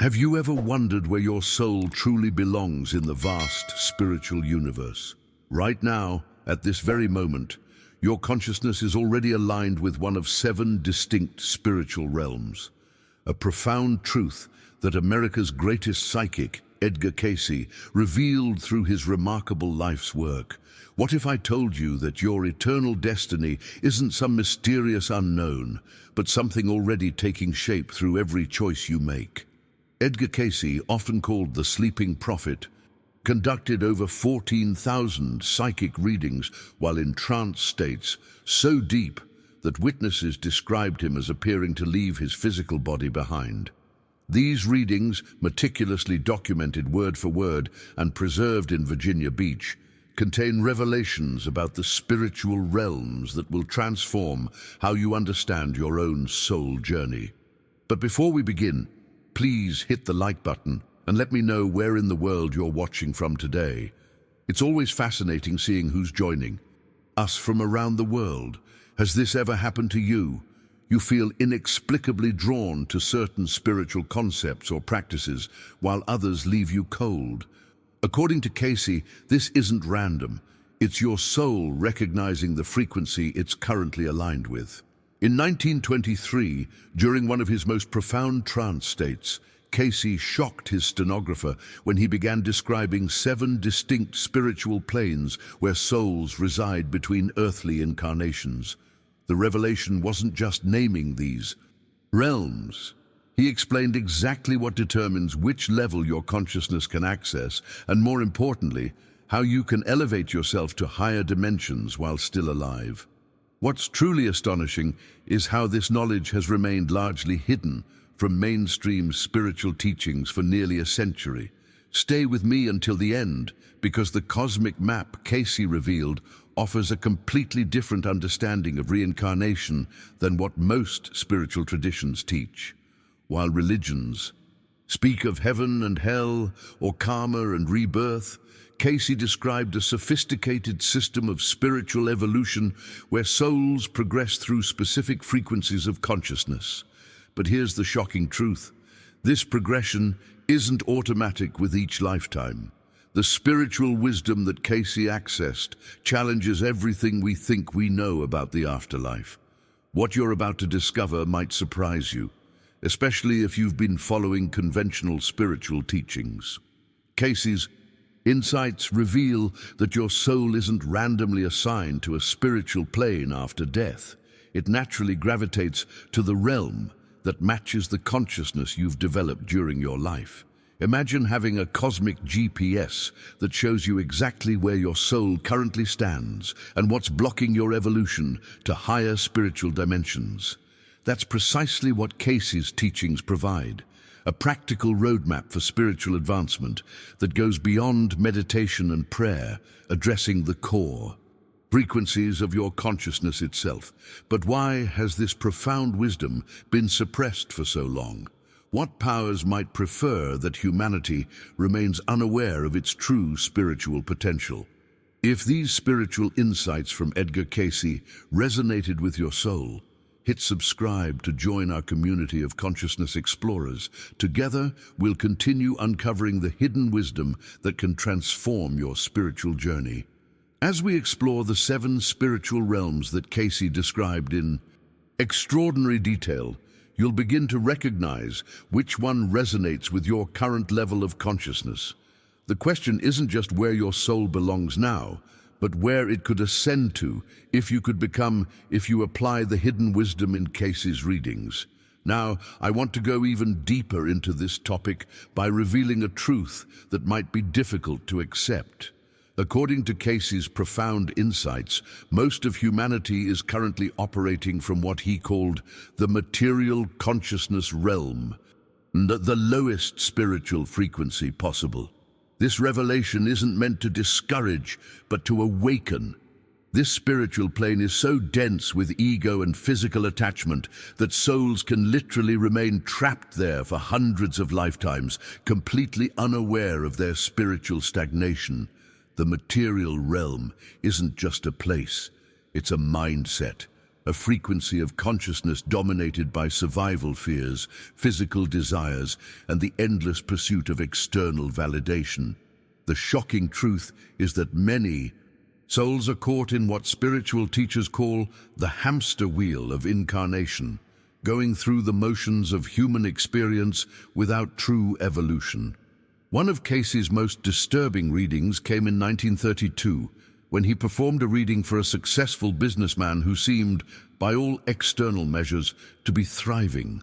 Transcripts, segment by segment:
Have you ever wondered where your soul truly belongs in the vast spiritual universe? Right now, at this very moment, your consciousness is already aligned with one of 7 distinct spiritual realms. A profound truth that America's greatest psychic, Edgar Cayce, revealed through his remarkable life's work. What if I told you that your eternal destiny isn't some mysterious unknown, but something already taking shape through every choice you make? Edgar Cayce, often called the Sleeping Prophet, conducted over 14,000 psychic readings while in trance states so deep that witnesses described him as appearing to leave his physical body behind. These readings, meticulously documented word for word and preserved in Virginia Beach, contain revelations about the spiritual realms that will transform how you understand your own soul journey. But before we begin, please hit the like button and let me know where in the world you're watching from today. It's always fascinating seeing who's joining us from around the world. Has this ever happened to you? You feel inexplicably drawn to certain spiritual concepts or practices, while others leave you cold. According to Cayce, this isn't random. It's your soul recognizing the frequency it's currently aligned with. In 1923, during one of his most profound trance states, Cayce shocked his stenographer when he began describing 7 distinct spiritual planes where souls reside between earthly incarnations. The revelation wasn't just naming these realms. He explained exactly what determines which level your consciousness can access, and more importantly, how you can elevate yourself to higher dimensions while still alive. What's truly astonishing is how this knowledge has remained largely hidden from mainstream spiritual teachings for nearly a century. Stay with me until the end, because the cosmic map Cayce revealed offers a completely different understanding of reincarnation than what most spiritual traditions teach. While religions speak of heaven and hell, or karma and rebirth, Cayce described a sophisticated system of spiritual evolution where souls progress through specific frequencies of consciousness. But here's the shocking truth. This progression isn't automatic with each lifetime. The spiritual wisdom that Cayce accessed challenges everything we think we know about the afterlife. What you're about to discover might surprise you, especially if you've been following conventional spiritual teachings. Cayce's insights reveal that your soul isn't randomly assigned to a spiritual plane after death. It naturally gravitates to the realm that matches the consciousness you've developed during your life. Imagine having a cosmic GPS that shows you exactly where your soul currently stands and what's blocking your evolution to higher spiritual dimensions. That's precisely what Cayce's teachings provide. A practical roadmap for spiritual advancement that goes beyond meditation and prayer, addressing the core frequencies of your consciousness itself. But why has this profound wisdom been suppressed for so long? What powers might prefer that humanity remains unaware of its true spiritual potential? If these spiritual insights from Edgar Cayce resonated with your soul, hit subscribe to join our community of consciousness explorers. Together, we'll continue uncovering the hidden wisdom that can transform your spiritual journey. As we explore the 7 spiritual realms that Cayce described in extraordinary detail, you'll begin to recognize which one resonates with your current level of consciousness. The question isn't just where your soul belongs now, but where it could ascend to if you apply the hidden wisdom in Cayce's readings. Now, I want to go even deeper into this topic by revealing a truth that might be difficult to accept. According to Cayce's profound insights, most of humanity is currently operating from what he called the material consciousness realm, the lowest spiritual frequency possible. This revelation isn't meant to discourage, but to awaken. This spiritual plane is so dense with ego and physical attachment that souls can literally remain trapped there for hundreds of lifetimes, completely unaware of their spiritual stagnation. The material realm isn't just a place, it's a mindset, a frequency of consciousness dominated by survival fears, physical desires, and the endless pursuit of external validation. The shocking truth is that many souls are caught in what spiritual teachers call the hamster wheel of incarnation, going through the motions of human experience without true evolution. One of Cayce's most disturbing readings came in 1932, when he performed a reading for a successful businessman who seemed, by all external measures, to be thriving.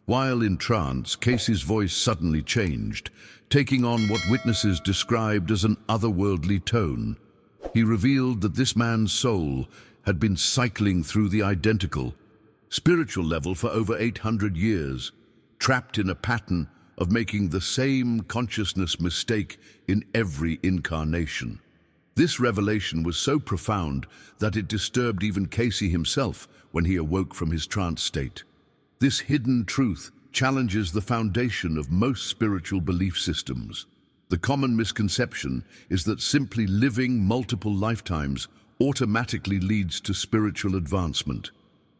While in trance, Cayce's voice suddenly changed, taking on what witnesses described as an otherworldly tone. He revealed that this man's soul had been cycling through the identical, spiritual level for over 800 years, trapped in a pattern of making the same consciousness mistake in every incarnation. This revelation was so profound that it disturbed even Cayce himself when he awoke from his trance state. This hidden truth challenges the foundation of most spiritual belief systems. The common misconception is that simply living multiple lifetimes automatically leads to spiritual advancement,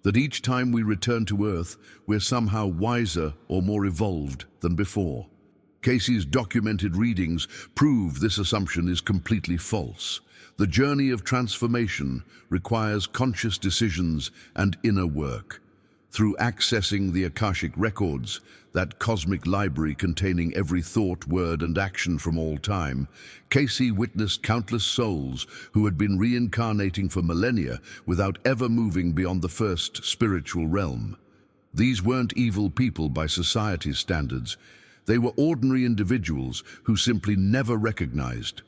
that each time we return to Earth, we're somehow wiser or more evolved than before. Cayce's documented readings prove this assumption is completely false. The journey of transformation requires conscious decisions and inner work. Through accessing the Akashic records, that cosmic library containing every thought, word, and action from all time, Cayce witnessed countless souls who had been reincarnating for millennia without ever moving beyond the first spiritual realm. These weren't evil people by society's standards. They were ordinary individuals who simply never recognized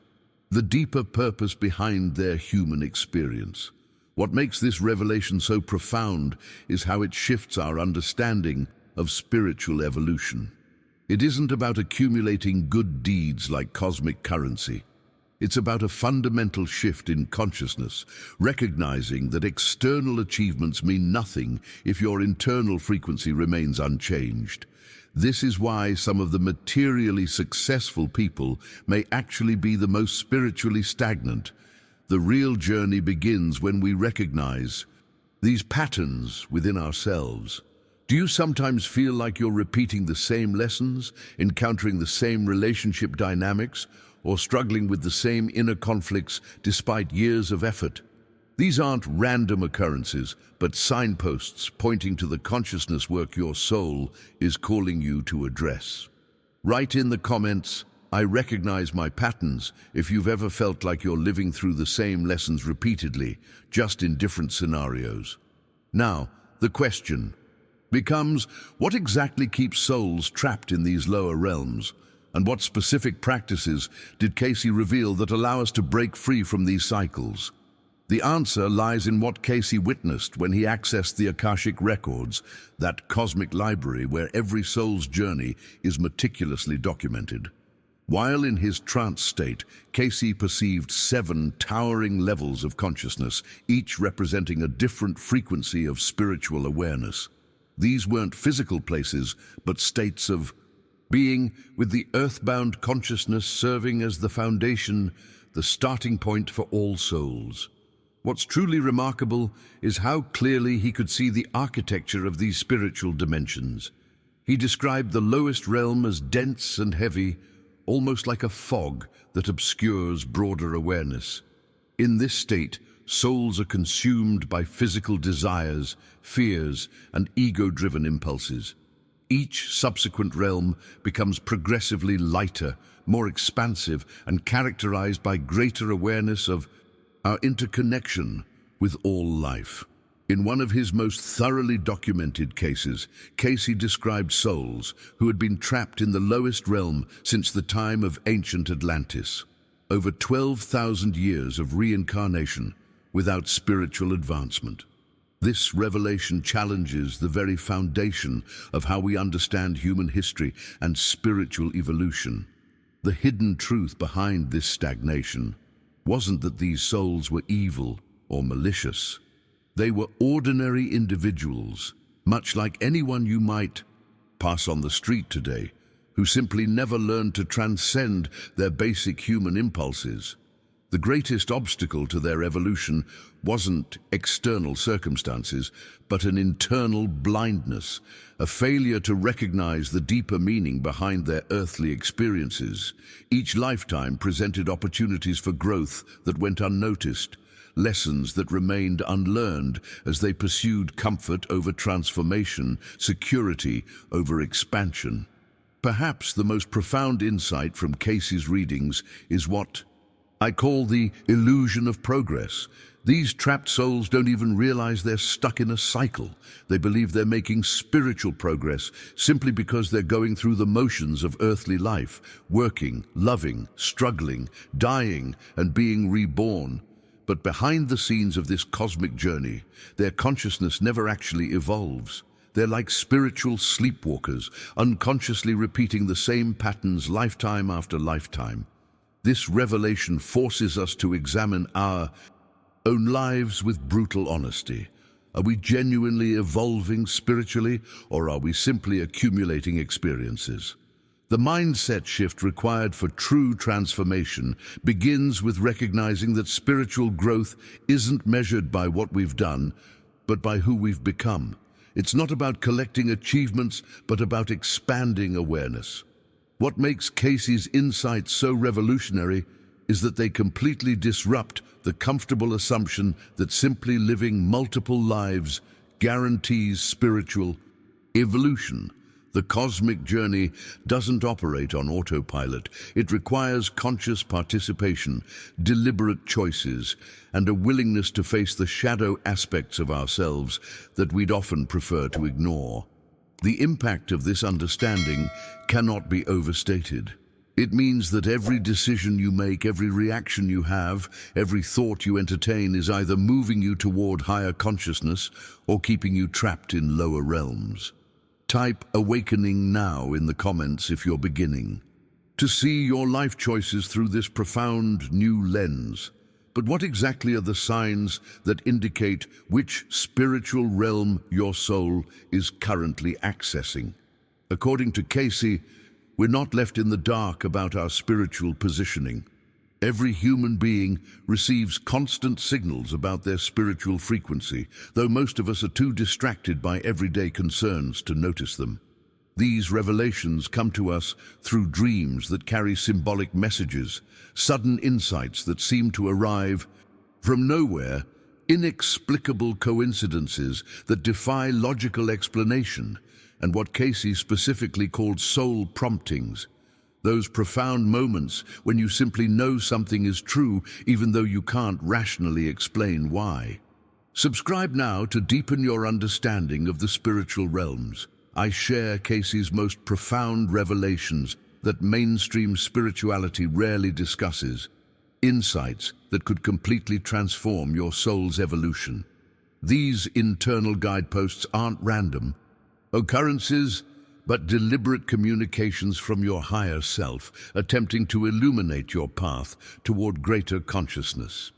the deeper purpose behind their human experience. What makes this revelation so profound is how it shifts our understanding of spiritual evolution. It isn't about accumulating good deeds like cosmic currency. It's about a fundamental shift in consciousness, recognizing that external achievements mean nothing if your internal frequency remains unchanged. This is why some of the materially successful people may actually be the most spiritually stagnant. The real journey begins when we recognize these patterns within ourselves. Do you sometimes feel like you're repeating the same lessons, encountering the same relationship dynamics, or struggling with the same inner conflicts despite years of effort? These aren't random occurrences, but signposts pointing to the consciousness work your soul is calling you to address. Write in the comments, "I recognize my patterns," if you've ever felt like you're living through the same lessons repeatedly, just in different scenarios. Now, the question becomes, what exactly keeps souls trapped in these lower realms? And what specific practices did Cayce reveal that allow us to break free from these cycles? The answer lies in what Cayce witnessed when he accessed the Akashic records, that cosmic library where every soul's journey is meticulously documented. While in his trance state, Cayce perceived 7 towering levels of consciousness, each representing a different frequency of spiritual awareness. These weren't physical places, but states of being, with the earthbound consciousness serving as the foundation, the starting point for all souls. What's truly remarkable is how clearly he could see the architecture of these spiritual dimensions. He described the lowest realm as dense and heavy, almost like a fog that obscures broader awareness. In this state, souls are consumed by physical desires, fears, and ego-driven impulses. Each subsequent realm becomes progressively lighter, more expansive, and characterized by greater awareness of our interconnection with all life. In one of his most thoroughly documented cases, Cayce described souls who had been trapped in the lowest realm since the time of ancient Atlantis. Over 12,000 years of reincarnation without spiritual advancement. This revelation challenges the very foundation of how we understand human history and spiritual evolution. The hidden truth behind this stagnation wasn't that these souls were evil or malicious. They were ordinary individuals, much like anyone you might pass on the street today, who simply never learned to transcend their basic human impulses. The greatest obstacle to their evolution wasn't external circumstances, but an internal blindness, a failure to recognize the deeper meaning behind their earthly experiences. Each lifetime presented opportunities for growth that went unnoticed, lessons that remained unlearned as they pursued comfort over transformation, security over expansion. Perhaps the most profound insight from Cayce's readings is what I call the illusion of progress. These trapped souls don't even realize they're stuck in a cycle. They believe they're making spiritual progress simply because they're going through the motions of earthly life, working, loving, struggling, dying, and being reborn. But behind the scenes of this cosmic journey, their consciousness never actually evolves. They're like spiritual sleepwalkers, unconsciously repeating the same patterns lifetime after lifetime. This revelation forces us to examine our own lives with brutal honesty. Are we genuinely evolving spiritually, or are we simply accumulating experiences? The mindset shift required for true transformation begins with recognizing that spiritual growth isn't measured by what we've done, but by who we've become. It's not about collecting achievements, but about expanding awareness. What makes Cayce's insights so revolutionary is that they completely disrupt the comfortable assumption that simply living multiple lives guarantees spiritual evolution. The cosmic journey doesn't operate on autopilot. It requires conscious participation, deliberate choices, and a willingness to face the shadow aspects of ourselves that we'd often prefer to ignore. The impact of this understanding cannot be overstated. It means that every decision you make, every reaction you have, every thought you entertain is either moving you toward higher consciousness or keeping you trapped in lower realms. Type "awakening" now in the comments if you're beginning to see your life choices through this profound new lens. But what exactly are the signs that indicate which spiritual realm your soul is currently accessing? According to Cayce, we're not left in the dark about our spiritual positioning. Every human being receives constant signals about their spiritual frequency, though most of us are too distracted by everyday concerns to notice them. These revelations come to us through dreams that carry symbolic messages, sudden insights that seem to arrive from nowhere, inexplicable coincidences that defy logical explanation, and what Cayce specifically called soul promptings. Those profound moments when you simply know something is true even though you can't rationally explain why. Subscribe now to deepen your understanding of the spiritual realms. I share Cayce's most profound revelations that mainstream spirituality rarely discusses, insights that could completely transform your soul's evolution. These internal guideposts aren't random occurrences, but deliberate communications from your higher self, attempting to illuminate your path toward greater consciousness.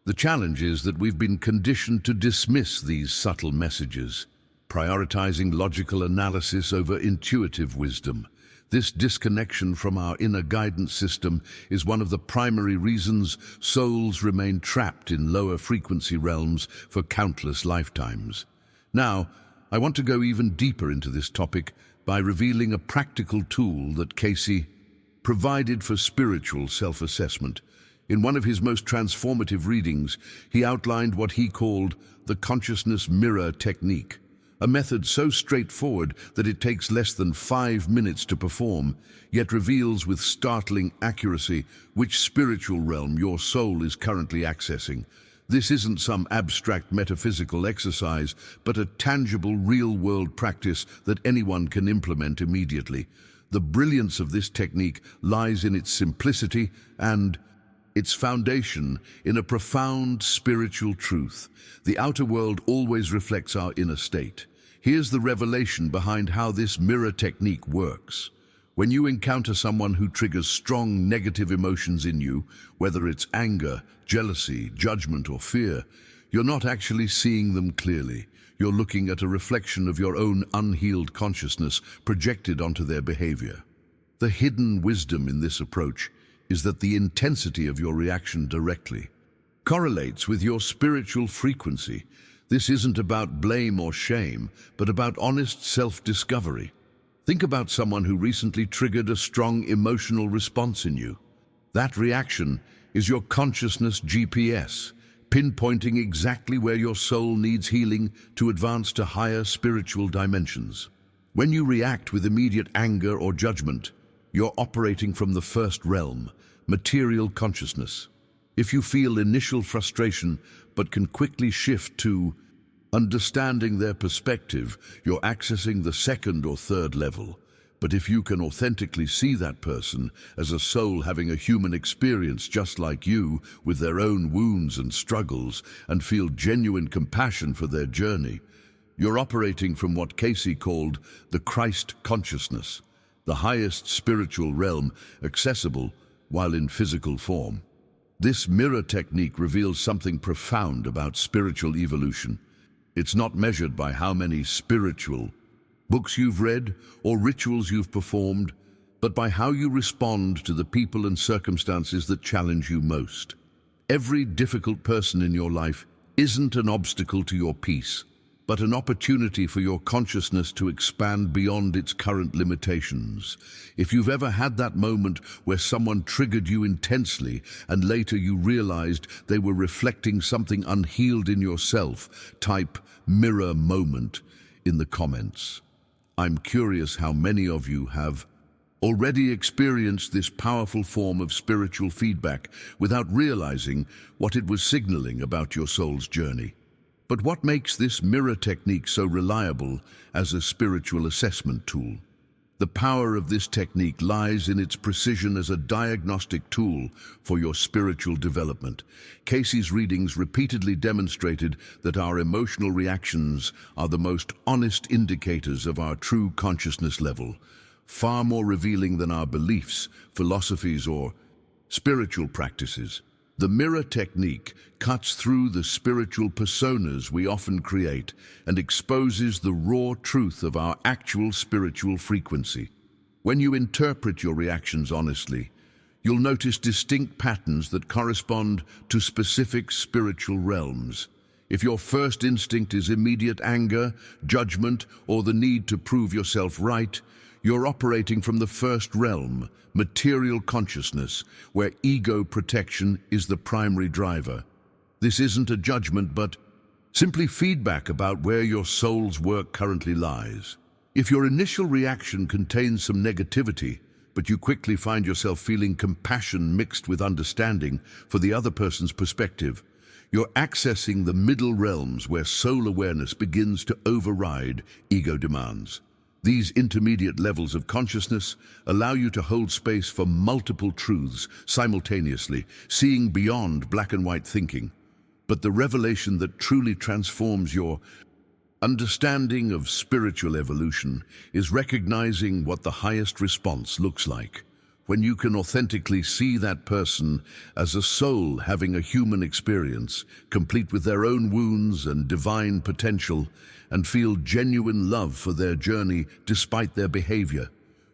The challenge is that we've been conditioned to dismiss these subtle messages, prioritizing logical analysis over intuitive wisdom. This disconnection from our inner guidance system is one of the primary reasons souls remain trapped in lower frequency realms for countless lifetimes. Now, I want to go even deeper into this topic by revealing a practical tool that Cayce provided for spiritual self-assessment. In one of his most transformative readings, he outlined what he called the consciousness mirror technique, a method so straightforward that it takes less than 5 minutes to perform, yet reveals with startling accuracy which spiritual realm your soul is currently accessing. This isn't some abstract metaphysical exercise, but a tangible, real-world practice that anyone can implement immediately. The brilliance of this technique lies in its simplicity and its foundation in a profound spiritual truth. The outer world always reflects our inner state. Here's the revelation behind how this mirror technique works. When you encounter someone who triggers strong negative emotions in you, whether it's anger, jealousy, judgment, or fear, you're not actually seeing them clearly. You're looking at a reflection of your own unhealed consciousness projected onto their behavior. The hidden wisdom in this approach is that the intensity of your reaction directly correlates with your spiritual frequency. This isn't about blame or shame, but about honest self-discovery. Think about someone who recently triggered a strong emotional response in you. That reaction is your consciousness GPS, pinpointing exactly where your soul needs healing to advance to higher spiritual dimensions. When you react with immediate anger or judgment, you're operating from the first realm, material consciousness. If you feel initial frustration but can quickly shift to understanding their perspective, you're accessing the second or third level. But if you can authentically see that person as a soul having a human experience just like you, with their own wounds and struggles, and feel genuine compassion for their journey, you're operating from what Cayce called the Christ consciousness, the highest spiritual realm accessible while in physical form. This mirror technique reveals something profound about spiritual evolution. It's not measured by how many spiritual books you've read or rituals you've performed, but by how you respond to the people and circumstances that challenge you most. Every difficult person in your life isn't an obstacle to your peace, but an opportunity for your consciousness to expand beyond its current limitations. If you've ever had that moment where someone triggered you intensely and later you realized they were reflecting something unhealed in yourself, type mirror moment in the comments. I'm curious how many of you have already experienced this powerful form of spiritual feedback without realizing what it was signaling about your soul's journey. But what makes this mirror technique so reliable as a spiritual assessment tool? The power of this technique lies in its precision as a diagnostic tool for your spiritual development. Cayce's readings repeatedly demonstrated that our emotional reactions are the most honest indicators of our true consciousness level, far more revealing than our beliefs, philosophies, or spiritual practices. The mirror technique cuts through the spiritual personas we often create and exposes the raw truth of our actual spiritual frequency. When you interpret your reactions honestly, you'll notice distinct patterns that correspond to specific spiritual realms. If your first instinct is immediate anger, judgment, or the need to prove yourself right, you're operating from the first realm, material consciousness, where ego protection is the primary driver. This isn't a judgment, but simply feedback about where your soul's work currently lies. If your initial reaction contains some negativity, but you quickly find yourself feeling compassion mixed with understanding for the other person's perspective, you're accessing the middle realms where soul awareness begins to override ego demands. These intermediate levels of consciousness allow you to hold space for multiple truths simultaneously, seeing beyond black and white thinking. But the revelation that truly transforms your understanding of spiritual evolution is recognizing what the highest response looks like. When you can authentically see that person as a soul having a human experience, complete with their own wounds and divine potential, and feel genuine love for their journey despite their behavior,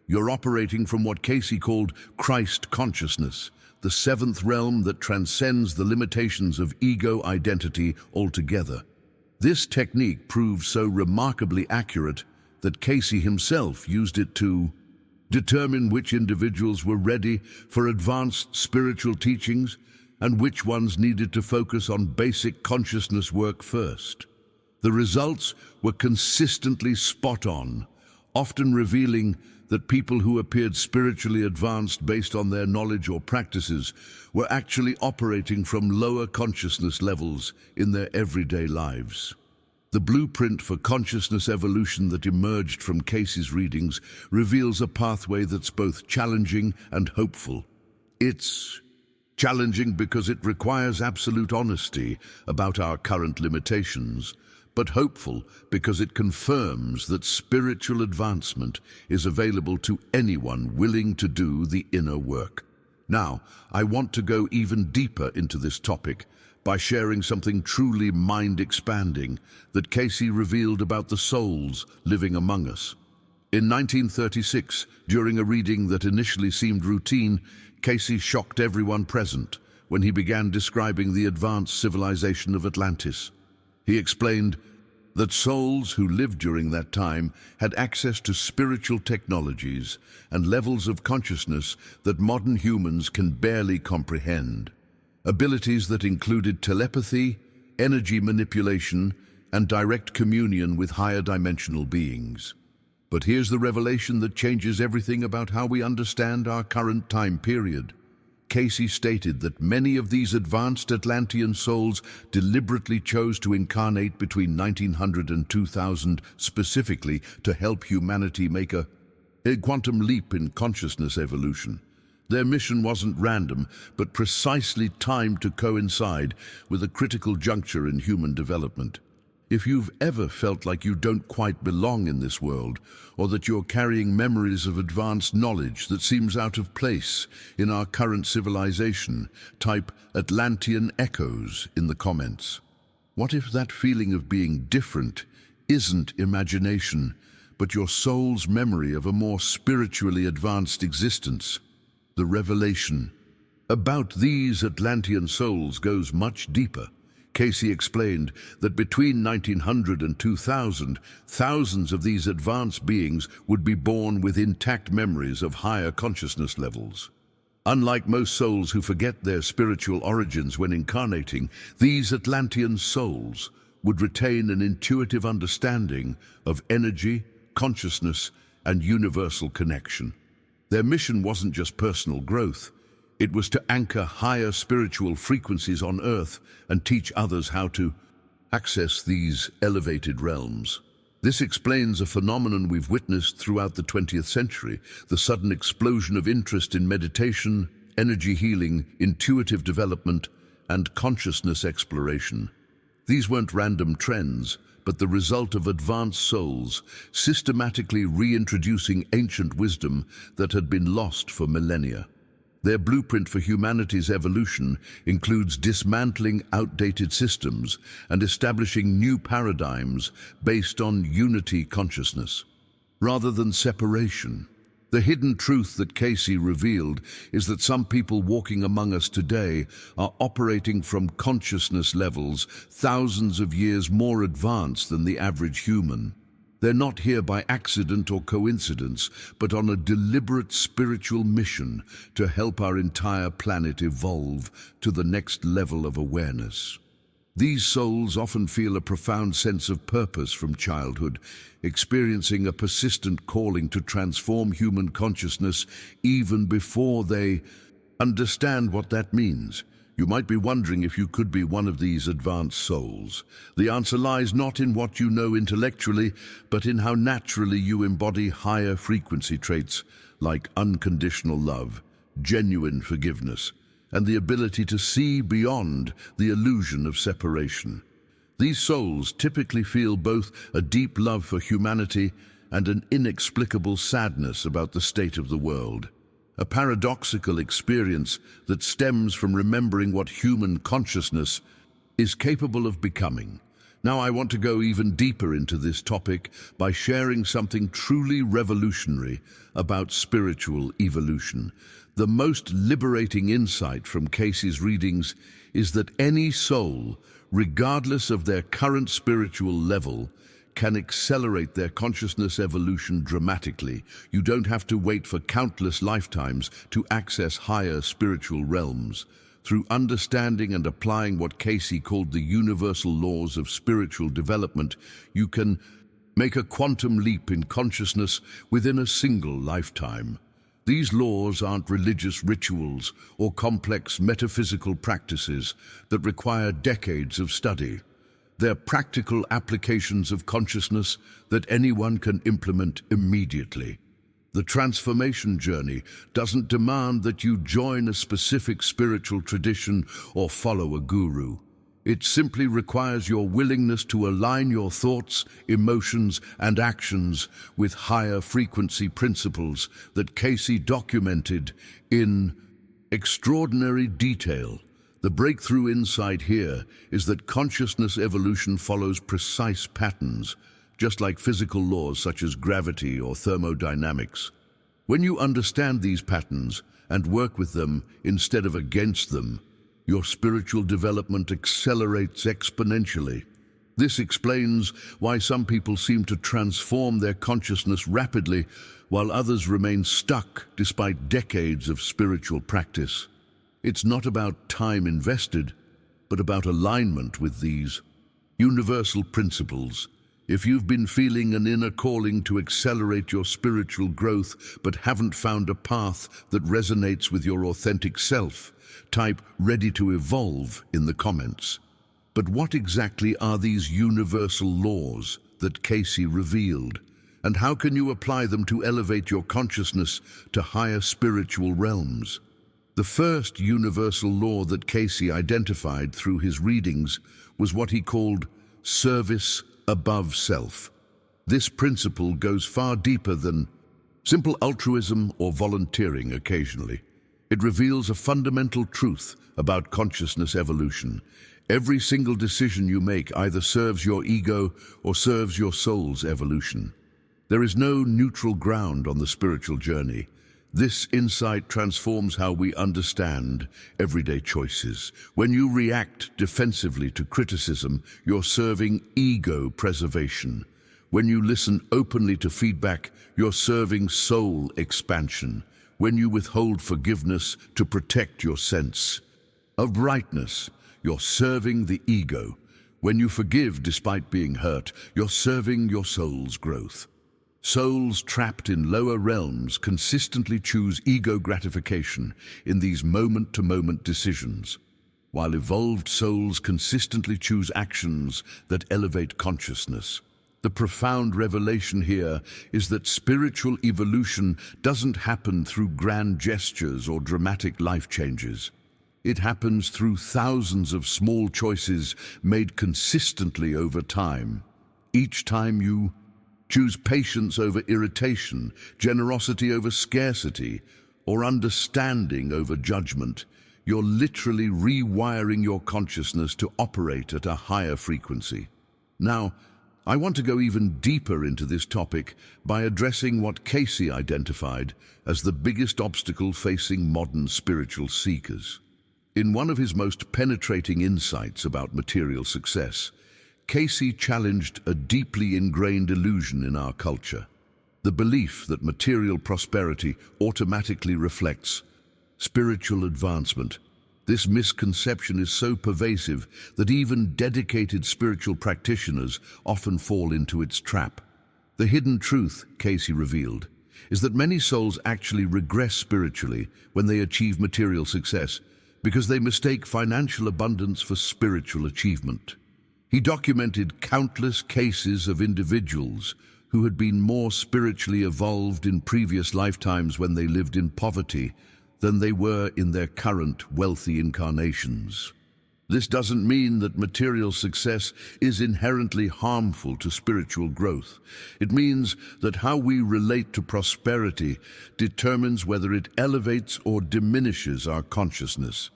you're operating from what Cayce called Christ consciousness, the seventh realm that transcends the limitations of ego identity altogether. This technique proves so remarkably accurate that Cayce himself used it to determine which individuals were ready for advanced spiritual teachings and which ones needed to focus on basic consciousness work first. The results were consistently spot on, often revealing that people who appeared spiritually advanced based on their knowledge or practices were actually operating from lower consciousness levels in their everyday lives. The blueprint for consciousness evolution that emerged from Cayce's readings reveals a pathway that's both challenging and hopeful. It's challenging because it requires absolute honesty about our current limitations, but hopeful because it confirms that spiritual advancement is available to anyone willing to do the inner work. Now, I want to go even deeper into this topic by sharing something truly mind-expanding that Cayce revealed about the souls living among us. In 1936, during a reading that initially seemed routine, Cayce shocked everyone present when he began describing the advanced civilization of Atlantis. He explained that souls who lived during that time had access to spiritual technologies and levels of consciousness that modern humans can barely comprehend. Abilities that included telepathy, energy manipulation, and direct communion with higher dimensional beings. But here's the revelation that changes everything about how we understand our current time period. Cayce stated that many of these advanced Atlantean souls deliberately chose to incarnate between 1900 and 2000 specifically to help humanity make a quantum leap in consciousness evolution. Their mission wasn't random, but precisely timed to coincide with a critical juncture in human development. If you've ever felt like you don't quite belong in this world, or that you're carrying memories of advanced knowledge that seems out of place in our current civilization, type Atlantean echoes in the comments. What if that feeling of being different isn't imagination, but your soul's memory of a more spiritually advanced existence? The revelation about these Atlantean souls goes much deeper. Cayce explained that between 1900 and 2000, thousands of these advanced beings would be born with intact memories of higher consciousness levels. Unlike most souls who forget their spiritual origins when incarnating, these Atlantean souls would retain an intuitive understanding of energy, consciousness, and universal connection. Their mission wasn't just personal growth. It was to anchor higher spiritual frequencies on Earth and teach others how to access these elevated realms. This explains a phenomenon we've witnessed throughout the 20th century, the sudden explosion of interest in meditation, energy healing, intuitive development, and consciousness exploration. These weren't random trends, but the result of advanced souls systematically reintroducing ancient wisdom that had been lost for millennia. Their blueprint for humanity's evolution includes dismantling outdated systems and establishing new paradigms based on unity consciousness, rather than separation. The hidden truth that Cayce revealed is that some people walking among us today are operating from consciousness levels thousands of years more advanced than the average human. They're not here by accident or coincidence, but on a deliberate spiritual mission to help our entire planet evolve to the next level of awareness. These souls often feel a profound sense of purpose from childhood, experiencing a persistent calling to transform human consciousness even before they understand what that means. You might be wondering if you could be one of these advanced souls. The answer lies not in what you know intellectually, but in how naturally you embody higher frequency traits like unconditional love, genuine forgiveness, and the ability to see beyond the illusion of separation. These souls typically feel both a deep love for humanity and an inexplicable sadness about the state of the world. A paradoxical experience that stems from remembering what human consciousness is capable of becoming. Now I want to go even deeper into this topic by sharing something truly revolutionary about spiritual evolution. The most liberating insight from Cayce's readings is that any soul, regardless of their current spiritual level, can accelerate their consciousness evolution dramatically. You don't have to wait for countless lifetimes to access higher spiritual realms. Through understanding and applying what Cayce called the universal laws of spiritual development, you can make a quantum leap in consciousness within a single lifetime. These laws aren't religious rituals or complex metaphysical practices that require decades of study. They're practical applications of consciousness that anyone can implement immediately. The transformation journey doesn't demand that you join a specific spiritual tradition or follow a guru. It simply requires your willingness to align your thoughts, emotions, and actions with higher frequency principles that Cayce documented in extraordinary detail. The breakthrough insight here is that consciousness evolution follows precise patterns, just like physical laws such as gravity or thermodynamics. When you understand these patterns and work with them instead of against them, your spiritual development accelerates exponentially. This explains why some people seem to transform their consciousness rapidly, while others remain stuck despite decades of spiritual practice. It's not about time invested, but about alignment with these universal principles. If you've been feeling an inner calling to accelerate your spiritual growth but haven't found a path that resonates with your authentic self, type "ready to evolve" in the comments. But what exactly are these universal laws that Cayce revealed? And how can you apply them to elevate your consciousness to higher spiritual realms? The first universal law that Cayce identified through his readings was what he called service above self. This principle goes far deeper than simple altruism or volunteering occasionally. It reveals a fundamental truth about consciousness evolution. Every single decision you make either serves your ego or serves your soul's evolution. There is no neutral ground on the spiritual journey. This insight transforms how we understand everyday choices. When you react defensively to criticism, you're serving ego preservation. When you listen openly to feedback, you're serving soul expansion. When you withhold forgiveness to protect your sense of rightness, you're serving the ego. When you forgive despite being hurt, you're serving your soul's growth. Souls trapped in lower realms consistently choose ego gratification in these moment-to-moment decisions, while evolved souls consistently choose actions that elevate consciousness. The profound revelation here is that spiritual evolution doesn't happen through grand gestures or dramatic life changes. It happens through thousands of small choices made consistently over time. Each time you choose patience over irritation, generosity over scarcity, or understanding over judgment, you're literally rewiring your consciousness to operate at a higher frequency. Now, I want to go even deeper into this topic by addressing what Cayce identified as the biggest obstacle facing modern spiritual seekers. In one of his most penetrating insights about material success, Cayce challenged a deeply ingrained illusion in our culture: the belief that material prosperity automatically reflects spiritual advancement. This misconception is so pervasive that even dedicated spiritual practitioners often fall into its trap. The hidden truth, Cayce revealed, is that many souls actually regress spiritually when they achieve material success because they mistake financial abundance for spiritual achievement. He documented countless cases of individuals who had been more spiritually evolved in previous lifetimes when they lived in poverty than they were in their current wealthy incarnations. This doesn't mean that material success is inherently harmful to spiritual growth. It means that how we relate to prosperity determines whether it elevates or diminishes our consciousness.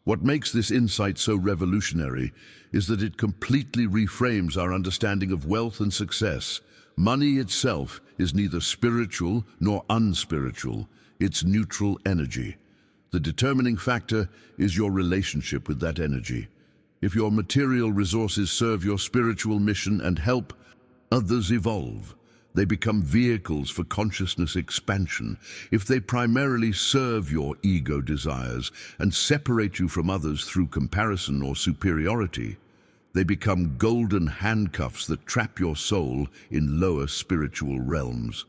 What makes this insight so revolutionary is that it completely reframes our understanding of wealth and success. Money itself is neither spiritual nor unspiritual. It's neutral energy. The determining factor is your relationship with that energy. If your material resources serve your spiritual mission and help others evolve, they become vehicles for consciousness expansion. If they primarily serve your ego desires and separate you from others through comparison or superiority, they become golden handcuffs that trap your soul in lower spiritual realms.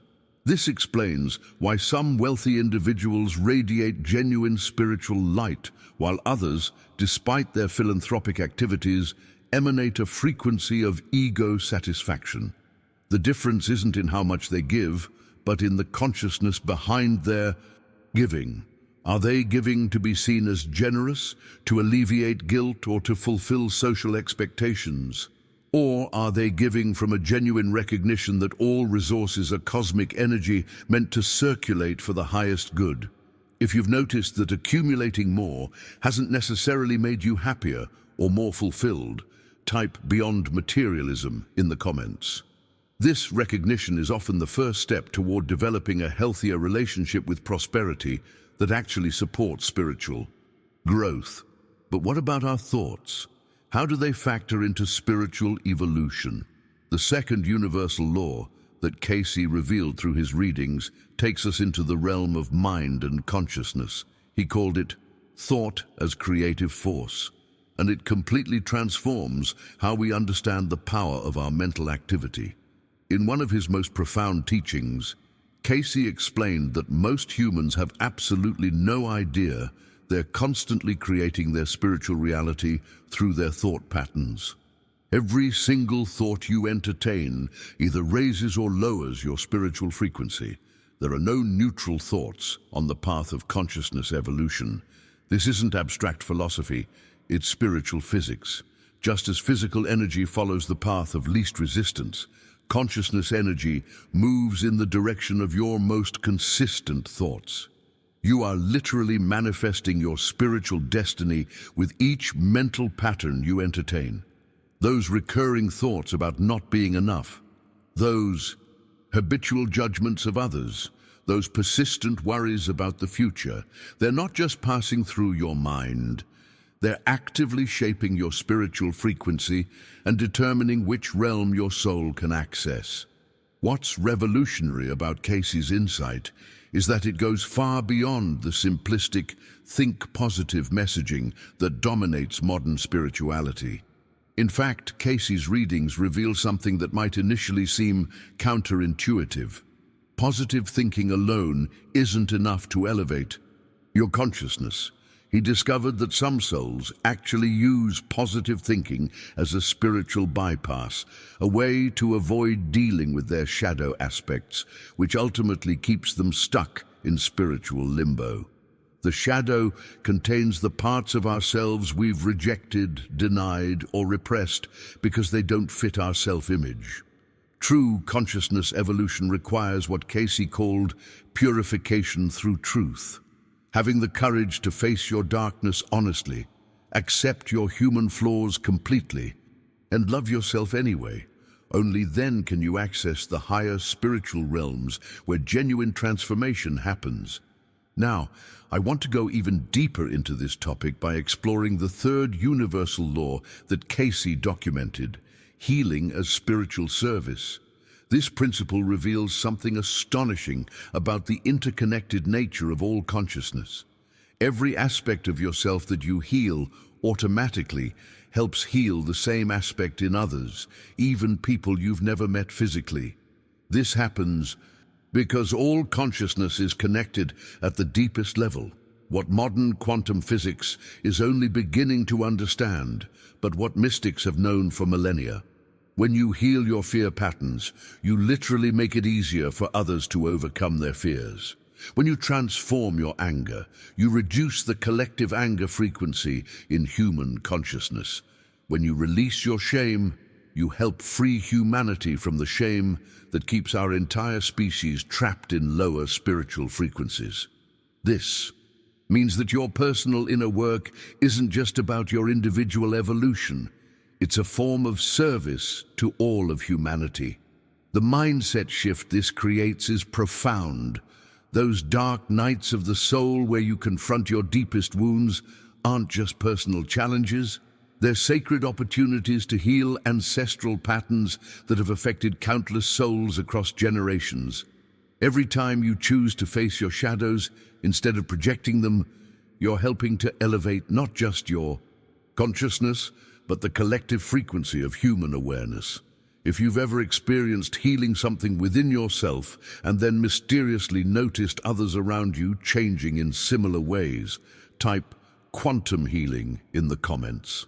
This explains why some wealthy individuals radiate genuine spiritual light, while others, despite their philanthropic activities, emanate a frequency of ego satisfaction. The difference isn't in how much they give, but in the consciousness behind their giving. Are they giving to be seen as generous, to alleviate guilt, or to fulfill social expectations? Or are they giving from a genuine recognition that all resources are cosmic energy meant to circulate for the highest good? If you've noticed that accumulating more hasn't necessarily made you happier or more fulfilled, type "beyond materialism" in the comments. This recognition is often the first step toward developing a healthier relationship with prosperity that actually supports spiritual growth. But what about our thoughts? How do they factor into spiritual evolution? The second universal law that Cayce revealed through his readings takes us into the realm of mind and consciousness. He called it thought as creative force, and it completely transforms how we understand the power of our mental activity. In one of his most profound teachings, Cayce explained that most humans have absolutely no idea they're constantly creating their spiritual reality through their thought patterns. Every single thought you entertain either raises or lowers your spiritual frequency. There are no neutral thoughts on the path of consciousness evolution. This isn't abstract philosophy, it's spiritual physics. Just as physical energy follows the path of least resistance, consciousness energy moves in the direction of your most consistent thoughts. You are literally manifesting your spiritual destiny with each mental pattern you entertain. Those recurring thoughts about not being enough, those habitual judgments of others, those persistent worries about the future, they're not just passing through your mind. They're actively shaping your spiritual frequency and determining which realm your soul can access. What's revolutionary about Cayce's insight is that it goes far beyond the simplistic, think positive messaging that dominates modern spirituality. In fact, Cayce's readings reveal something that might initially seem counterintuitive. Positive thinking alone isn't enough to elevate your consciousness. He discovered that some souls actually use positive thinking as a spiritual bypass, a way to avoid dealing with their shadow aspects, which ultimately keeps them stuck in spiritual limbo. The shadow contains the parts of ourselves we've rejected, denied, or repressed because they don't fit our self-image. True consciousness evolution requires what Cayce called purification through truth. Having the courage to face your darkness honestly, accept your human flaws completely, and love yourself anyway. Only then can you access the higher spiritual realms where genuine transformation happens. Now, I want to go even deeper into this topic by exploring the third universal law that Cayce documented, healing as spiritual service. This principle reveals something astonishing about the interconnected nature of all consciousness. Every aspect of yourself that you heal automatically helps heal the same aspect in others, even people you've never met physically. This happens because all consciousness is connected at the deepest level, what modern quantum physics is only beginning to understand, but what mystics have known for millennia. When you heal your fear patterns, you literally make it easier for others to overcome their fears. When you transform your anger, you reduce the collective anger frequency in human consciousness. When you release your shame, you help free humanity from the shame that keeps our entire species trapped in lower spiritual frequencies. This means that your personal inner work isn't just about your individual evolution. It's a form of service to all of humanity. The mindset shift this creates is profound. Those dark nights of the soul where you confront your deepest wounds aren't just personal challenges. They're sacred opportunities to heal ancestral patterns that have affected countless souls across generations. Every time you choose to face your shadows instead of projecting them, you're helping to elevate not just your consciousness, but the collective frequency of human awareness. If you've ever experienced healing something within yourself and then mysteriously noticed others around you changing in similar ways, type quantum healing in the comments.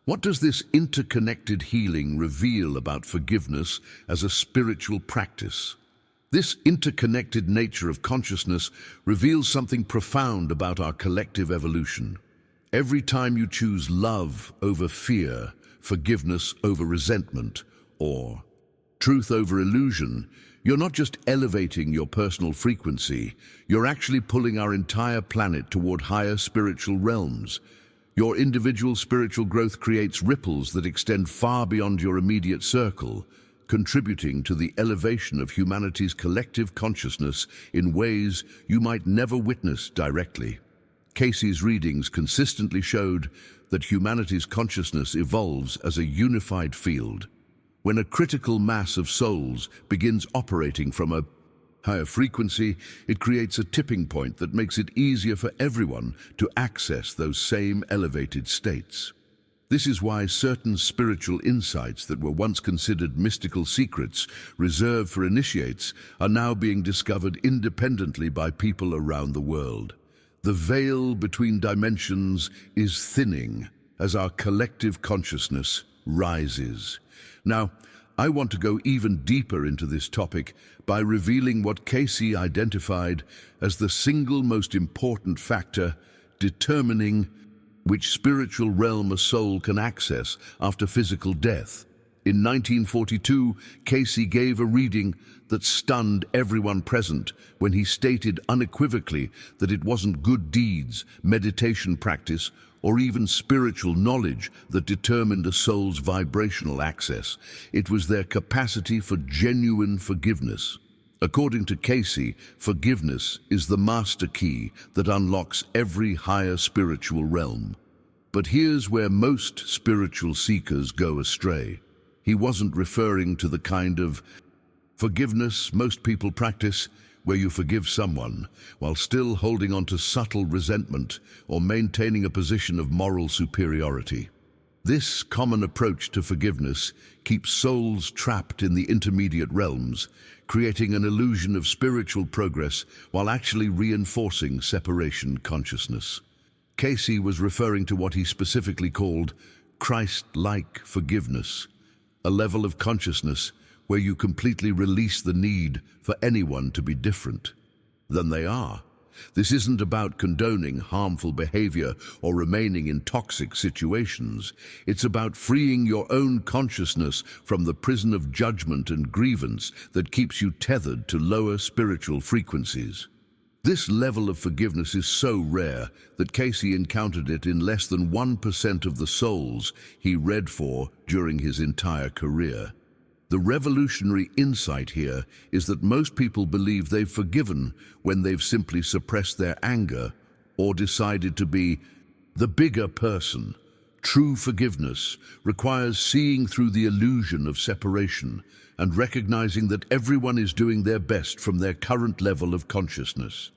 What does this interconnected healing reveal about forgiveness as a spiritual practice? This interconnected nature of consciousness reveals something profound about our collective evolution. Every time you choose love over fear, forgiveness over resentment, or truth over illusion, you're not just elevating your personal frequency, you're actually pulling our entire planet toward higher spiritual realms. Your individual spiritual growth creates ripples that extend far beyond your immediate circle, contributing to the elevation of humanity's collective consciousness in ways you might never witness directly. Cayce's readings consistently showed that humanity's consciousness evolves as a unified field. When a critical mass of souls begins operating from a higher frequency, it creates a tipping point that makes it easier for everyone to access those same elevated states. This is why certain spiritual insights that were once considered mystical secrets reserved for initiates are now being discovered independently by people around the world. The veil between dimensions is thinning as our collective consciousness rises. Now, I want to go even deeper into this topic by revealing what Cayce identified as the single most important factor determining which spiritual realm a soul can access after physical death. In 1942, Cayce gave a reading that stunned everyone present when he stated unequivocally that it wasn't good deeds, meditation practice, or even spiritual knowledge that determined a soul's vibrational access. It was their capacity for genuine forgiveness. According to Cayce, forgiveness is the master key that unlocks every higher spiritual realm. But here's where most spiritual seekers go astray. He wasn't referring to the kind of forgiveness most people practice, where you forgive someone while still holding on to subtle resentment or maintaining a position of moral superiority. This common approach to forgiveness keeps souls trapped in the intermediate realms, creating an illusion of spiritual progress while actually reinforcing separation consciousness. Cayce was referring to what he specifically called Christ-like forgiveness, a level of consciousness where you completely release the need for anyone to be different than they are. This isn't about condoning harmful behavior or remaining in toxic situations. It's about freeing your own consciousness from the prison of judgment and grievance that keeps you tethered to lower spiritual frequencies. This level of forgiveness is so rare that Cayce encountered it in less than 1% of the souls he read for during his entire career. The revolutionary insight here is that most people believe they've forgiven when they've simply suppressed their anger or decided to be the bigger person. True forgiveness requires seeing through the illusion of separation and recognizing that everyone is doing their best from their current level of consciousness.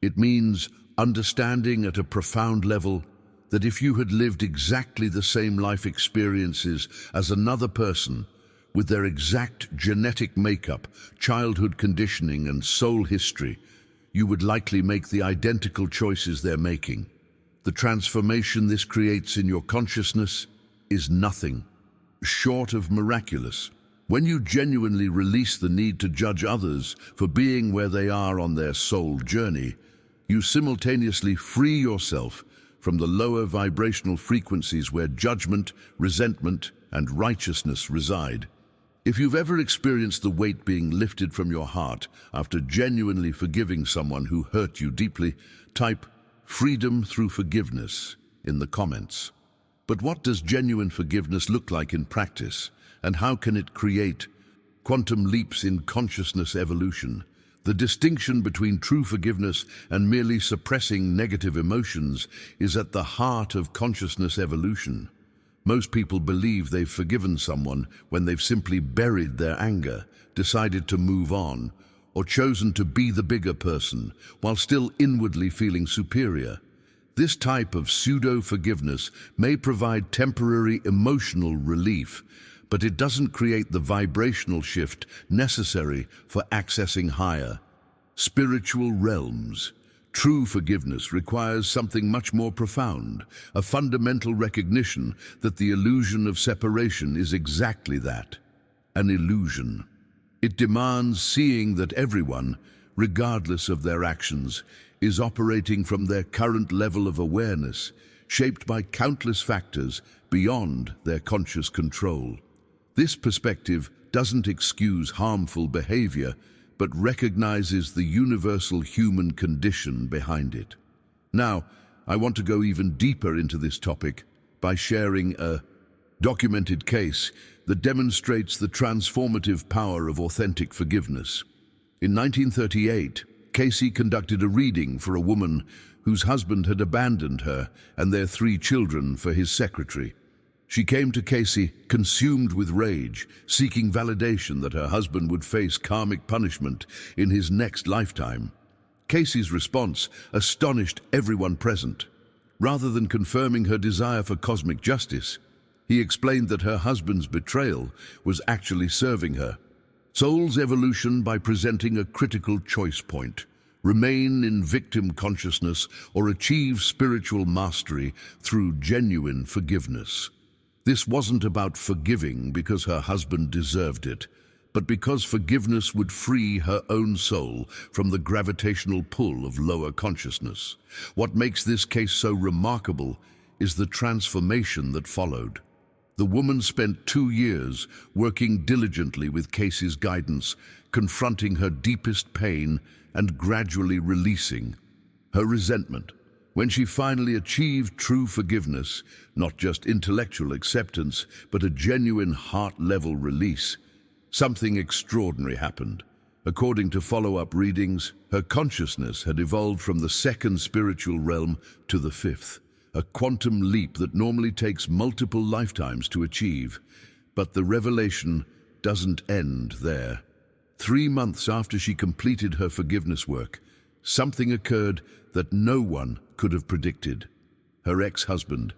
It means understanding at a profound level that if you had lived exactly the same life experiences as another person, with their exact genetic makeup, childhood conditioning, and soul history, you would likely make the identical choices they're making. The transformation this creates in your consciousness is nothing short of miraculous. When you genuinely release the need to judge others for being where they are on their soul journey, you simultaneously free yourself from the lower vibrational frequencies where judgment, resentment, and righteousness reside. If you've ever experienced the weight being lifted from your heart after genuinely forgiving someone who hurt you deeply, type "freedom through forgiveness" in the comments. But what does genuine forgiveness look like in practice, and how can it create quantum leaps in consciousness evolution? The distinction between true forgiveness and merely suppressing negative emotions is at the heart of consciousness evolution. Most people believe they've forgiven someone when they've simply buried their anger, decided to move on, or chosen to be the bigger person while still inwardly feeling superior. This type of pseudo-forgiveness may provide temporary emotional relief, but it doesn't create the vibrational shift necessary for accessing higher spiritual realms. True forgiveness requires something much more profound, a fundamental recognition that the illusion of separation is exactly that, an illusion. It demands seeing that everyone, regardless of their actions, is operating from their current level of awareness, shaped by countless factors beyond their conscious control. This perspective doesn't excuse harmful behavior, but recognizes the universal human condition behind it. Now, I want to go even deeper into this topic by sharing a documented case that demonstrates the transformative power of authentic forgiveness. In 1938, Cayce conducted a reading for a woman whose husband had abandoned her and their 3 children for his secretary. She came to Cayce consumed with rage, seeking validation that her husband would face karmic punishment in his next lifetime. Cayce's response astonished everyone present. Rather than confirming her desire for cosmic justice, he explained that her husband's betrayal was actually serving her. Soul's evolution by presenting a critical choice point: remain in victim consciousness or achieve spiritual mastery through genuine forgiveness. This wasn't about forgiving because her husband deserved it, but because forgiveness would free her own soul from the gravitational pull of lower consciousness. What makes this case so remarkable is the transformation that followed. The woman spent 2 years working diligently with Cayce's guidance, confronting her deepest pain and gradually releasing her resentment. When she finally achieved true forgiveness, not just intellectual acceptance, but a genuine heart-level release, something extraordinary happened. According to follow-up readings, her consciousness had evolved from the 2nd spiritual realm to the 5th, a quantum leap that normally takes multiple lifetimes to achieve. But the revelation doesn't end there. 3 months after she completed her forgiveness work, something occurred that no one could have predicted. Her ex-husband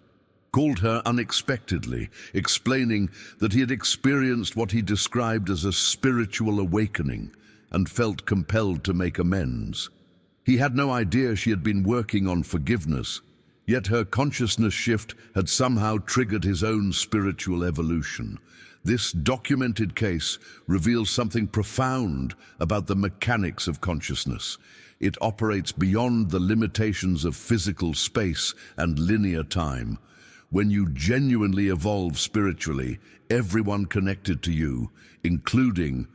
called her unexpectedly, explaining that he had experienced what he described as a spiritual awakening and felt compelled to make amends. He had no idea she had been working on forgiveness, yet her consciousness shift had somehow triggered his own spiritual evolution. This documented case reveals something profound about the mechanics of consciousness. It operates beyond the limitations of physical space and linear time. When you genuinely evolve spiritually, everyone connected to you, including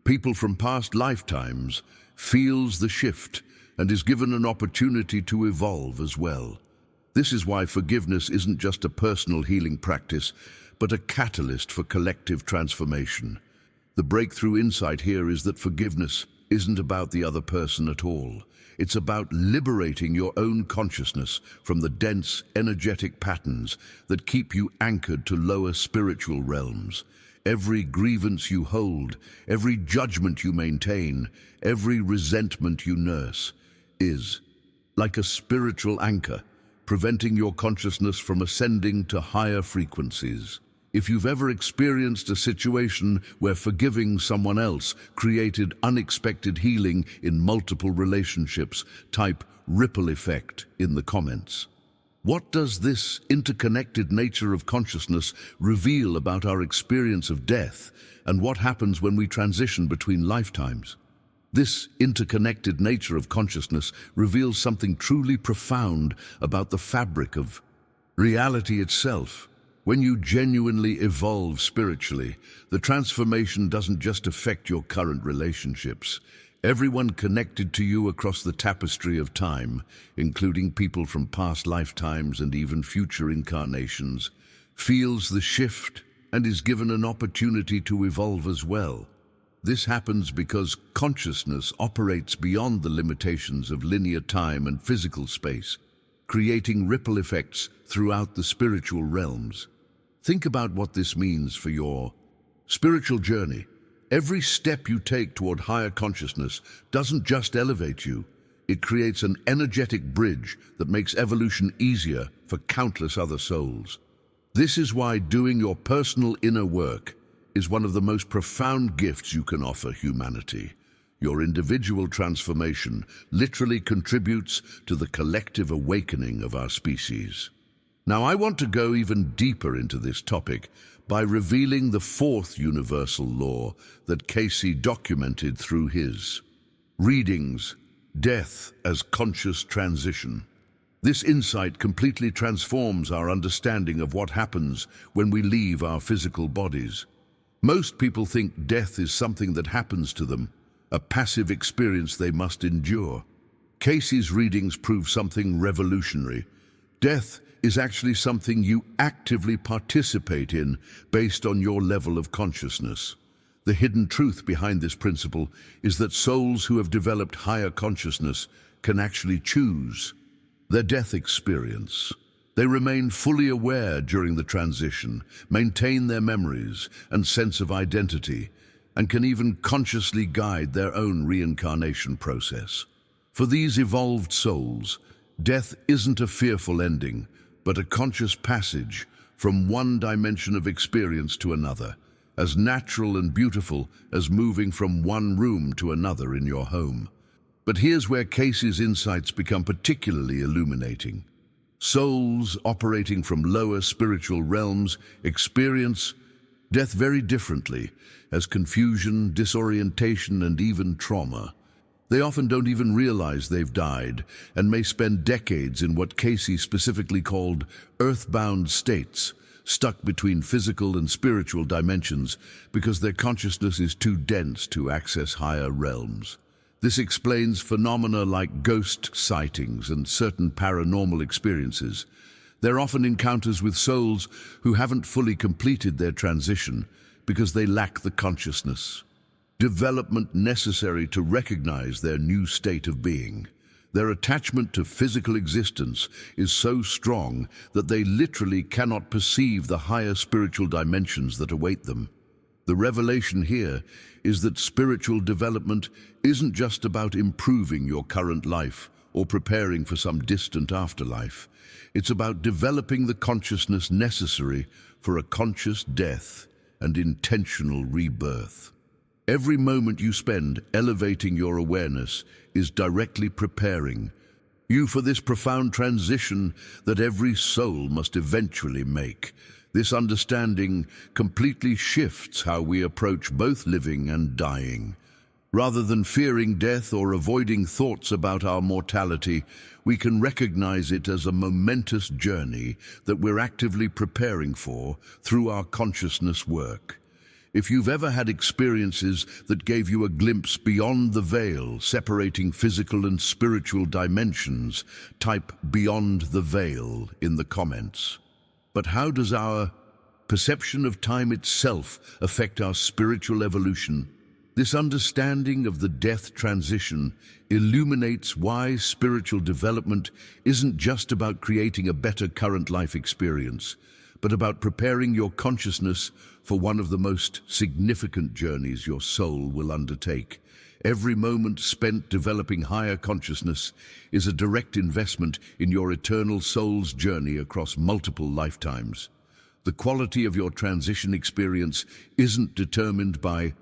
people from past lifetimes, feels the shift and is given an opportunity to evolve as well. This is why forgiveness isn't just a personal healing practice, but a catalyst for collective transformation. The breakthrough insight here is that forgiveness isn't about the other person at all. It's about liberating your own consciousness from the dense, energetic patterns that keep you anchored to lower spiritual realms. Every grievance you hold, every judgment you maintain, every resentment you nurse is like a spiritual anchor, preventing your consciousness from ascending to higher frequencies. If you've ever experienced a situation where forgiving someone else created unexpected healing in multiple relationships, type ripple effect in the comments. What does this interconnected nature of consciousness reveal about our experience of death, and what happens when we transition between lifetimes? This interconnected nature of consciousness reveals something truly profound about the fabric of reality itself. When you genuinely evolve spiritually, the transformation doesn't just affect your current relationships. Everyone connected to you across the tapestry of time, including people from past lifetimes and even future incarnations, feels the shift and is given an opportunity to evolve as well. This happens because consciousness operates beyond the limitations of linear time and physical space, creating ripple effects throughout the spiritual realms. Think about what this means for your spiritual journey. Every step you take toward higher consciousness doesn't just elevate you, it creates an energetic bridge that makes evolution easier for countless other souls. This is why doing your personal inner work is one of the most profound gifts you can offer humanity. Your individual transformation literally contributes to the collective awakening of our species. Now, I want to go even deeper into this topic by revealing the 4th universal law that Cayce documented through his readings, death as conscious transition. This insight completely transforms our understanding of what happens when we leave our physical bodies. Most people think death is something that happens to them, a passive experience they must endure. Cayce's readings prove something revolutionary. Death is actually something you actively participate in based on your level of consciousness. The hidden truth behind this principle is that souls who have developed higher consciousness can actually choose their death experience. They remain fully aware during the transition, maintain their memories and sense of identity, and can even consciously guide their own reincarnation process. For these evolved souls, death isn't a fearful ending, but a conscious passage from one dimension of experience to another, as natural and beautiful as moving from one room to another in your home. But here's where Cayce's insights become particularly illuminating. Souls operating from lower spiritual realms experience death very differently, as confusion, disorientation, and even trauma. They often don't even realize they've died and may spend decades in what Cayce specifically called earthbound states, stuck between physical and spiritual dimensions because their consciousness is too dense to access higher realms. This explains phenomena like ghost sightings and certain paranormal experiences. They're often encounters with souls who haven't fully completed their transition because they lack the consciousness development necessary to recognize their new state of being. Their attachment to physical existence is so strong that they literally cannot perceive the higher spiritual dimensions that await them. The revelation here is that spiritual development isn't just about improving your current life or preparing for some distant afterlife. It's about developing the consciousness necessary for a conscious death and intentional rebirth. Every moment you spend elevating your awareness is directly preparing you for this profound transition that every soul must eventually make. This understanding completely shifts how we approach both living and dying. Rather than fearing death or avoiding thoughts about our mortality, we can recognize it as a momentous journey that we're actively preparing for through our consciousness work. If you've ever had experiences that gave you a glimpse beyond the veil, separating physical and spiritual dimensions, type "beyond the veil" in the comments. But how does our perception of time itself affect our spiritual evolution? This understanding of the death transition illuminates why spiritual development isn't just about creating a better current life experience, but about preparing your consciousness for one of the most significant journeys your soul will undertake. Every moment spent developing higher consciousness is a direct investment in your eternal soul's journey across multiple lifetimes. The quality of your transition experience isn't determined by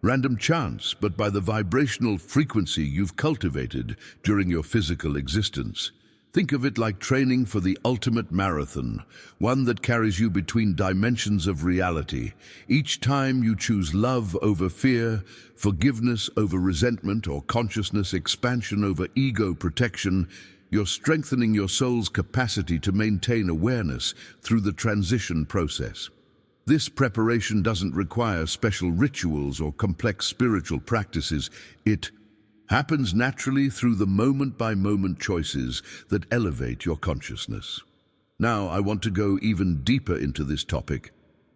random chance, but by the vibrational frequency you've cultivated during your physical existence. Think of it like training for the ultimate marathon, one that carries you between dimensions of reality. Each time you choose love over fear, forgiveness over resentment, or consciousness expansion over ego protection, you're strengthening your soul's capacity to maintain awareness through the transition process. This preparation doesn't require special rituals or complex spiritual practices. It happens naturally through the moment-by-moment choices that elevate your consciousness. Now, I want to go even deeper into this topic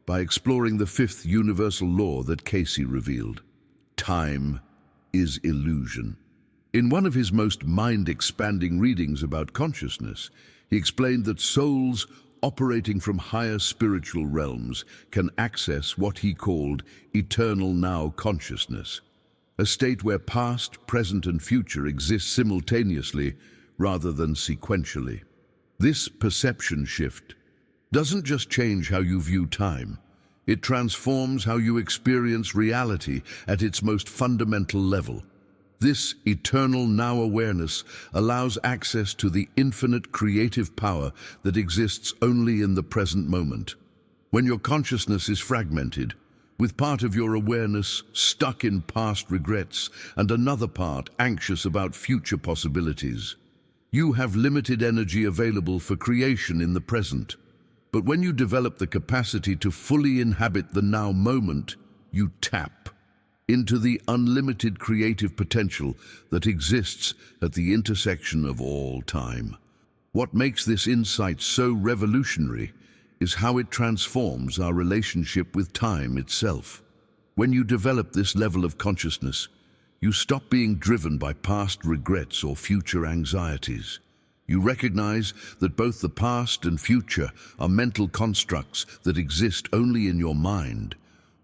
by exploring the fifth universal law that Cayce revealed. Time is illusion. In one of his most mind-expanding readings about consciousness, he explained that souls operating from higher spiritual realms can access what he called eternal now consciousness, a state where past, present, and future exist simultaneously rather than sequentially. This perception shift doesn't just change how you view time, it transforms how you experience reality at its most fundamental level. This eternal now awareness allows access to the infinite creative power that exists only in the present moment. When your consciousness is fragmented, with part of your awareness stuck in past regrets and another part anxious about future possibilities, you have limited energy available for creation in the present. But when you develop the capacity to fully inhabit the now moment, you tap into the unlimited creative potential that exists at the intersection of all time. What makes this insight so revolutionary is how it transforms our relationship with time itself. When you develop this level of consciousness, you stop being driven by past regrets or future anxieties. You recognize that both the past and future are mental constructs that exist only in your mind,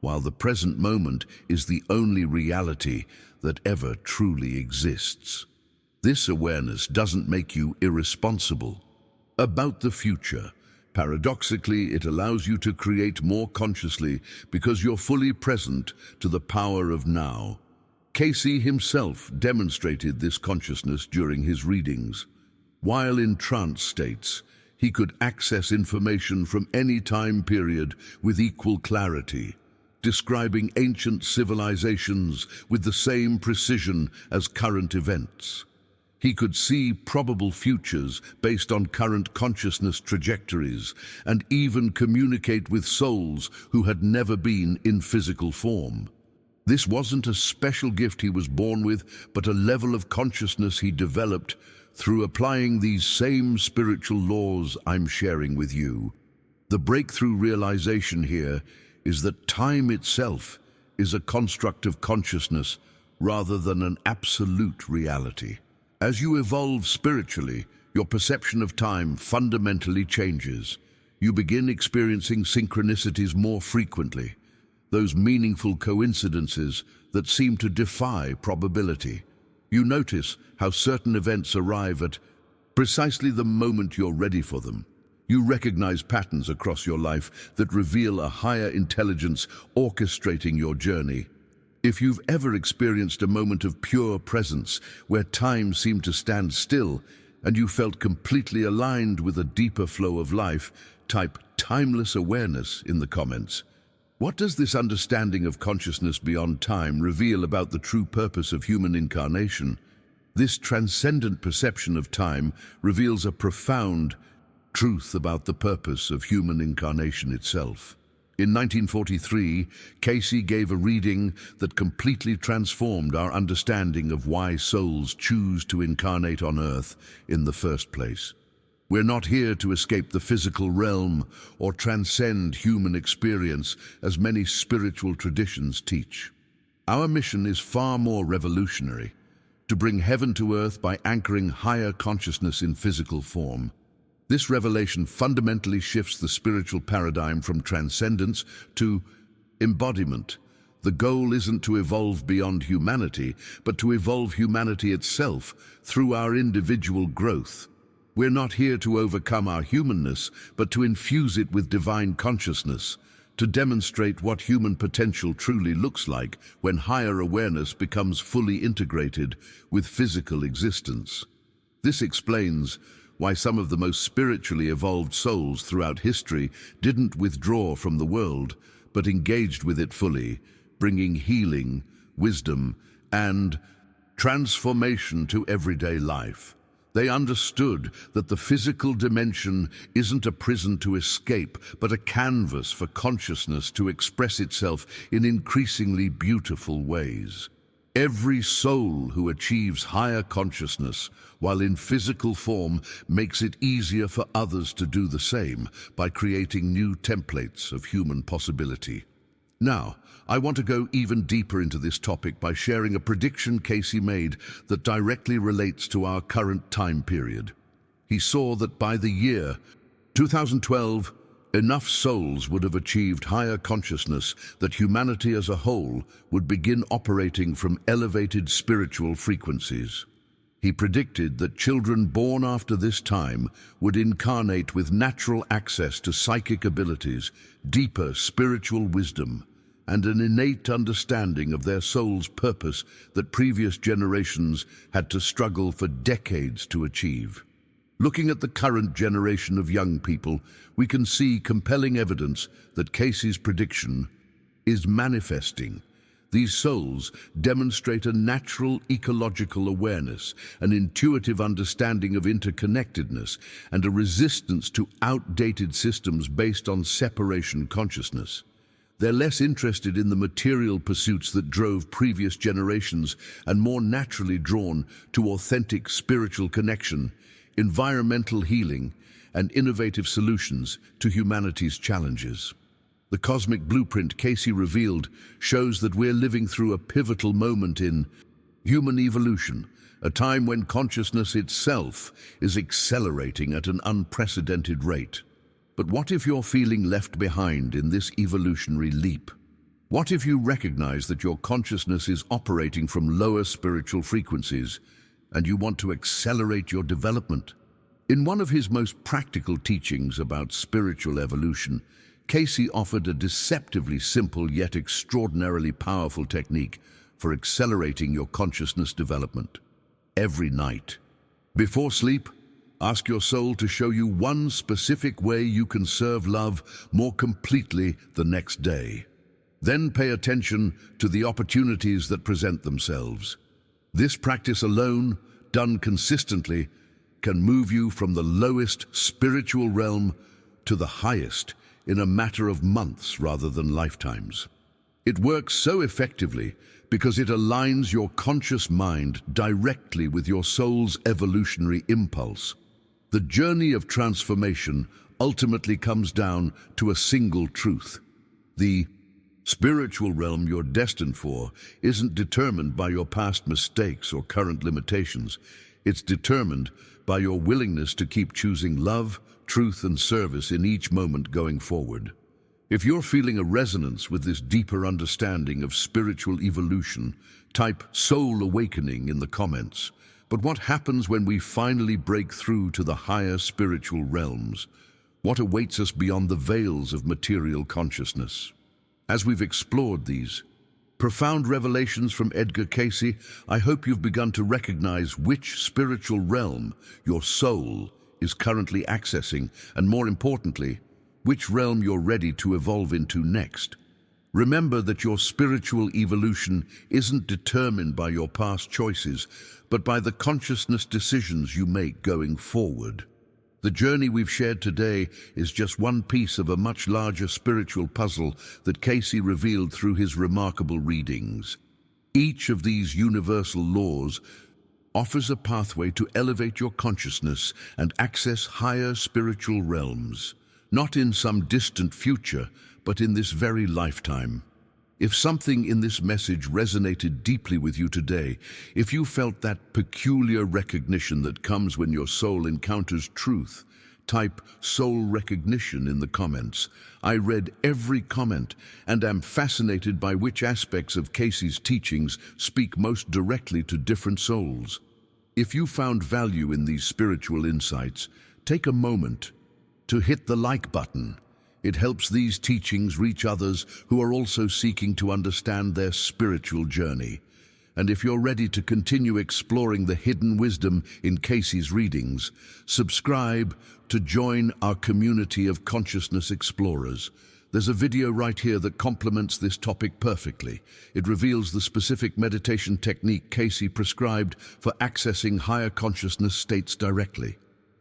while the present moment is the only reality that ever truly exists. This awareness doesn't make you irresponsible about the future. Paradoxically, it allows you to create more consciously because you're fully present to the power of now. Cayce himself demonstrated this consciousness during his readings. While in trance states, he could access information from any time period with equal clarity, describing ancient civilizations with the same precision as current events. He could see probable futures based on current consciousness trajectories and even communicate with souls who had never been in physical form. This wasn't a special gift he was born with, but a level of consciousness he developed through applying these same spiritual laws I'm sharing with you. The breakthrough realization here is that time itself is a construct of consciousness rather than an absolute reality. As you evolve spiritually, your perception of time fundamentally changes. You begin experiencing synchronicities more frequently, those meaningful coincidences that seem to defy probability. You notice how certain events arrive at precisely the moment you're ready for them. You recognize patterns across your life that reveal a higher intelligence orchestrating your journey. If you've ever experienced a moment of pure presence where time seemed to stand still and you felt completely aligned with a deeper flow of life, type timeless awareness in the comments. What does this understanding of consciousness beyond time reveal about the true purpose of human incarnation? This transcendent perception of time reveals a profound truth about the purpose of human incarnation itself. In 1943, Cayce gave a reading that completely transformed our understanding of why souls choose to incarnate on Earth in the first place. We're not here to escape the physical realm or transcend human experience, as many spiritual traditions teach. Our mission is far more revolutionary, to bring heaven to earth by anchoring higher consciousness in physical form. This revelation fundamentally shifts the spiritual paradigm from transcendence to embodiment. The goal isn't to evolve beyond humanity, but to evolve humanity itself through our individual growth. We're not here to overcome our humanness, but to infuse it with divine consciousness, to demonstrate what human potential truly looks like when higher awareness becomes fully integrated with physical existence. This explains why some of the most spiritually evolved souls throughout history didn't withdraw from the world, but engaged with it fully, bringing healing, wisdom, and transformation to everyday life. They understood that the physical dimension isn't a prison to escape, but a canvas for consciousness to express itself in increasingly beautiful ways. Every soul who achieves higher consciousness while in physical form makes it easier for others to do the same by creating new templates of human possibility. Now, I want to go even deeper into this topic by sharing a prediction Cayce made that directly relates to our current time period. He saw that by the year 2012, enough souls would have achieved higher consciousness that humanity as a whole would begin operating from elevated spiritual frequencies. He predicted that children born after this time would incarnate with natural access to psychic abilities, deeper spiritual wisdom, and an innate understanding of their soul's purpose that previous generations had to struggle for decades to achieve. Looking at the current generation of young people, we can see compelling evidence that Cayce's prediction is manifesting. These souls demonstrate a natural ecological awareness, an intuitive understanding of interconnectedness, and a resistance to outdated systems based on separation consciousness. They're less interested in the material pursuits that drove previous generations and more naturally drawn to authentic spiritual connection, environmental healing, and innovative solutions to humanity's challenges. The cosmic blueprint Cayce revealed shows that we're living through a pivotal moment in human evolution, a time when consciousness itself is accelerating at an unprecedented rate. But what if you're feeling left behind in this evolutionary leap? What if you recognize that your consciousness is operating from lower spiritual frequencies and you want to accelerate your development? In one of his most practical teachings about spiritual evolution, Cayce offered a deceptively simple yet extraordinarily powerful technique for accelerating your consciousness development. Every night, before sleep, ask your soul to show you one specific way you can serve love more completely the next day. Then pay attention to the opportunities that present themselves. This practice alone, done consistently, can move you from the lowest spiritual realm to the highest in a matter of months rather than lifetimes. It works so effectively because it aligns your conscious mind directly with your soul's evolutionary impulse. The journey of transformation ultimately comes down to a single truth. The spiritual realm you're destined for isn't determined by your past mistakes or current limitations. It's determined by your willingness to keep choosing love, truth, and service in each moment going forward. If you're feeling a resonance with this deeper understanding of spiritual evolution, type soul awakening in the comments. But what happens when we finally break through to the higher spiritual realms? What awaits us beyond the veils of material consciousness? As we've explored these profound revelations from Edgar Cayce, I hope you've begun to recognize which spiritual realm your soul is currently accessing, and more importantly, which realm you're ready to evolve into next. Remember that your spiritual evolution isn't determined by your past choices, but by the consciousness decisions you make going forward. The journey we've shared today is just one piece of a much larger spiritual puzzle that Cayce revealed through his remarkable readings. Each of these universal laws offers a pathway to elevate your consciousness and access higher spiritual realms, not in some distant future, but in this very lifetime. If something in this message resonated deeply with you today, if you felt that peculiar recognition that comes when your soul encounters truth, type soul recognition in the comments. I read every comment and am fascinated by which aspects of Cayce's teachings speak most directly to different souls. If you found value in these spiritual insights, take a moment to hit the like button. It helps these teachings reach others who are also seeking to understand their spiritual journey. And if you're ready to continue exploring the hidden wisdom in Cayce's readings, subscribe to join our community of consciousness explorers. There's a video right here that complements this topic perfectly. It reveals the specific meditation technique Cayce prescribed for accessing higher consciousness states directly.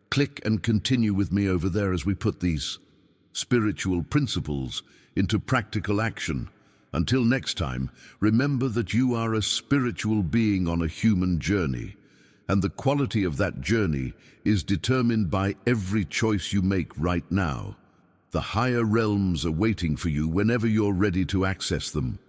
Click and continue with me over there as we put these spiritual principles into practical action. Until next time, remember that you are a spiritual being on a human journey, and the quality of that journey is determined by every choice you make right now. The higher realms are waiting for you whenever you're ready to access them.